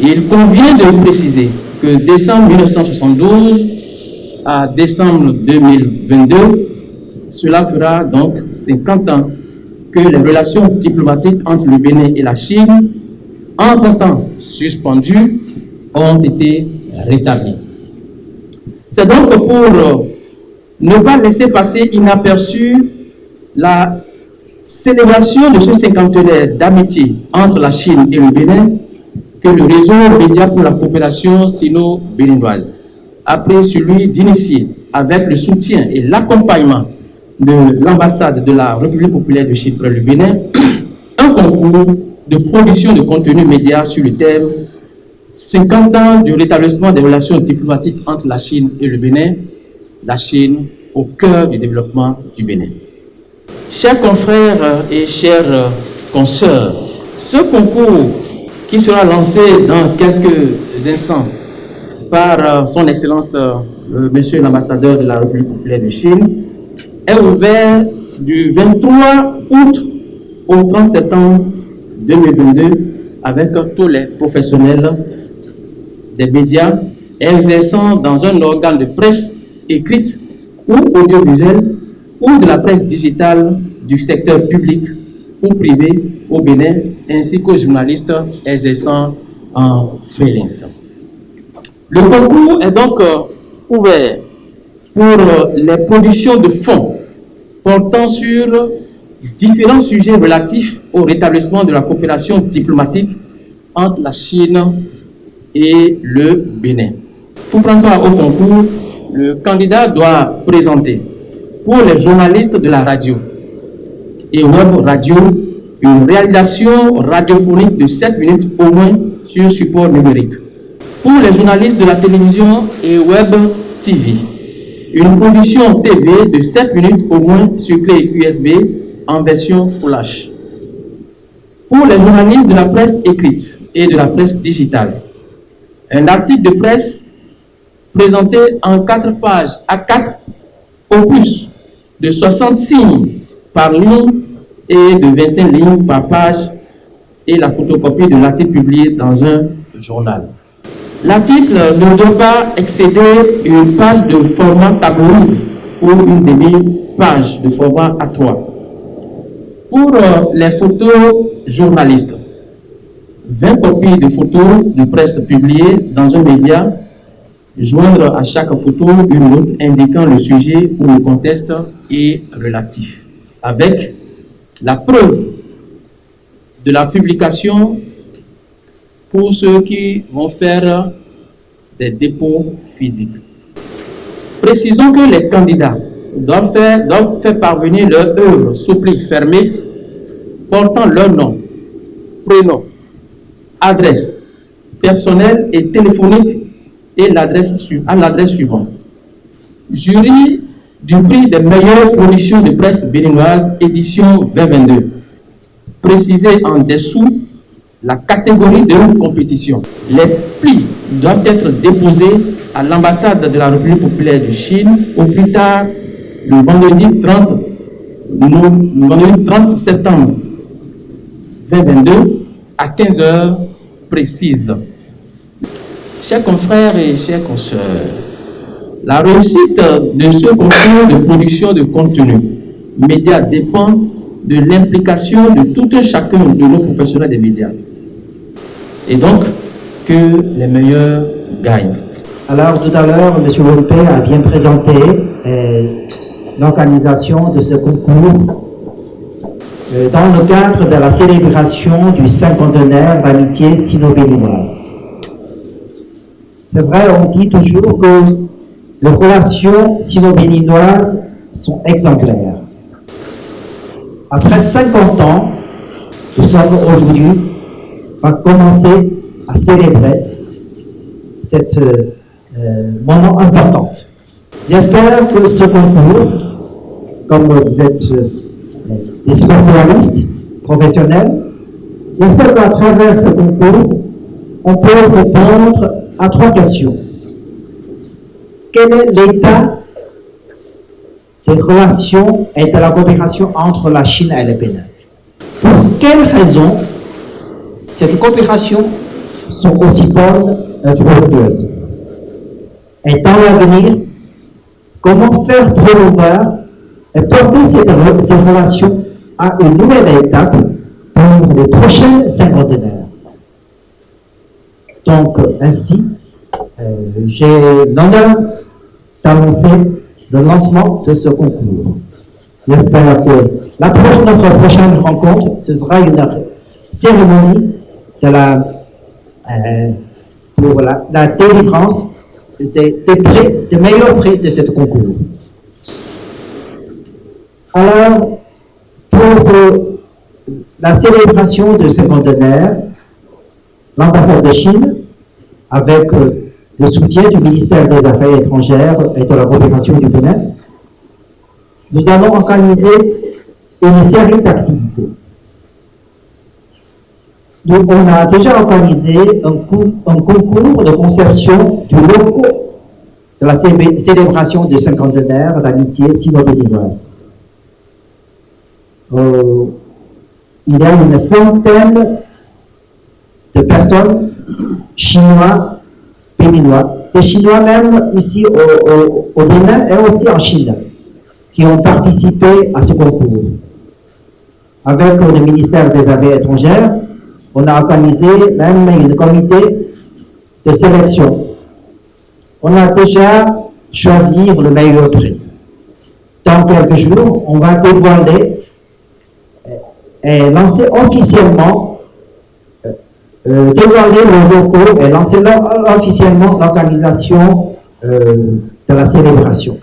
Il convient de préciser que décembre 1972 à décembre 2022, cela fera donc 50 ans que les relations diplomatiques entre le Bénin et la Chine, entre-temps suspendues, ont été rétablies. C'est donc pour ne pas laisser passer inaperçu la célébration de ce cinquantenaire d'amitié entre la Chine et le Bénin que le réseau média pour la coopération sino-béninoise a pris sur lui d'initier, avec le soutien et l'accompagnement de l'ambassade de la République populaire de Chine pour le Bénin, un concours de production de contenu média sur le thème 50 ans du rétablissement des relations diplomatiques entre la Chine et le Bénin, la Chine au cœur du développement du Bénin. Chers confrères et chères consoeurs, ce concours qui sera lancé dans quelques instants par son Excellence Monsieur l'ambassadeur de la République populaire de Chine est ouvert du 23 août au 30 septembre 2022 avec tous les professionnels des médias exerçant dans un organe de presse écrite ou audiovisuelle ou de la presse digitale du secteur public ou privé au Bénin, ainsi qu'aux journalistes exerçant en freelance. Le concours est donc ouvert pour les productions de fonds portant sur différents sujets relatifs au rétablissement de la coopération diplomatique entre la Chine et le Bénin. Pour prendre part au concours, le candidat doit présenter pour les journalistes de la radio et web radio une réalisation radiophonique de 7 minutes au moins sur support numérique. Pour les journalistes de la télévision et web TV, une production TV de 7 minutes au moins sur clé USB en version Flash. Pour les journalistes de la presse écrite et de la presse digitale, un article de presse présenté en 4 pages à 4 opus de 60 signes par ligne et de 25 lignes par page et la photocopie de l'article publié dans un journal. L'article ne doit pas excéder une page de format tabloïd ou une demi-page de format A3. Pour les photojournalistes, 20 copies de photos de presse publiées dans un média, joindre à chaque photo une note indiquant le sujet ou le contexte est relatif, avec la preuve de la publication pour ceux qui vont faire des dépôts physiques. Précisons que les candidats doivent faire parvenir leur œuvre sous pli fermé portant leur nom, prénom, adresse personnelle et téléphonique et à l'adresse suivante. Jury du prix des meilleures productions de presse béninoise édition 2022. Précisé en dessous la catégorie de compétition. Les prix doivent être déposés à l'ambassade de la République populaire de Chine au plus tard le vendredi 30 septembre 2022 à 15h précises. Chers confrères et chers consoeurs, la réussite de ce concours de production de contenu média dépend de l'implication de tout un chacun de nos professionnels des médias. Et donc, que les meilleurs gagnent. Alors, tout à l'heure, M. Wolpe a bien présenté l'organisation de ce concours dans le cadre de la célébration du cinquantenaire d'amitié sino-béninoise. C'est vrai, on dit toujours que les relations sino-béninoises sont exemplaires. Après 50 ans, nous sommes aujourd'hui à commencer à célébrer cette moment important. J'espère que ce concours, comme vous êtes des spécialistes professionnels, j'espère qu'à travers ce concours, on peut répondre à 3 questions. Quel est l'état des relations et de la coopération entre la Chine et le Bénin? Pour quelles raisons cette coopération sont aussi bonnes et fructueuses. Et dans l'avenir, comment faire promouvoir et porter ces relations à une nouvelle étape pour les prochains cinquantenaires. Donc, ainsi, j'ai l'honneur d'annoncer le lancement de ce concours. J'espère que notre prochaine rencontre, ce sera une cérémonie de pour la délivrance des meilleurs prix de ce concours. Alors, pour la célébration de cinquantenaire, l'ambassade de Chine, avec le soutien du ministère des Affaires étrangères et de la coopération du Bénin, nous allons organiser une série d'activités. On a déjà organisé un concours de conception du logo de la célébration du cinquantenaire d'amitié sino-béninoise. Il y a une centaine de personnes chinois, béninois, des Chinois même ici au Bénin et aussi en Chine, qui ont participé à ce concours. Avec le ministère des Affaires étrangères, on a organisé même un comité de sélection. On a déjà choisi le meilleur prix. Dans quelques jours, on va dévoiler et lancer officiellement, dévoiler le locaux et lancer officiellement l'organisation de la célébration.